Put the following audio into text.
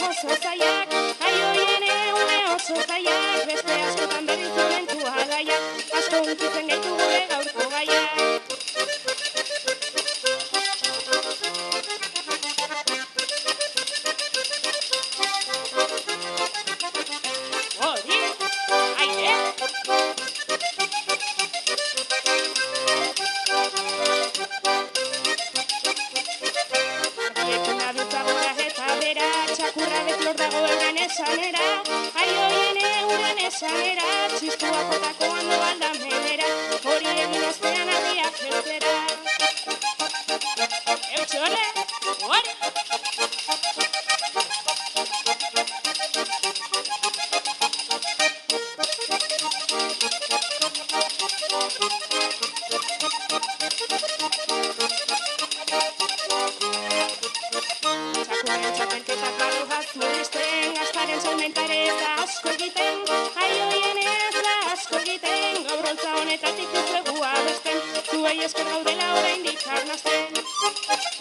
oso zaiak, aioien une oso zaiak, beste askotan berriz momentua gaiak, asko hunkitzen gaitu gure gaurko gaiak. Txakurra betlor dago euren esanera, aioien euren esanera, txistua kotako ondo aldamenera, hori egin ostean argiak jeltzera. Eutxore, hori! Txapelketak barrujaz murrizten, gaztaren salmentare ez da asko egiten, aioien ez da asko egiten, gaur holtza honetatik ez dugu abesten, zuei esker gaudela oraindik arnasten.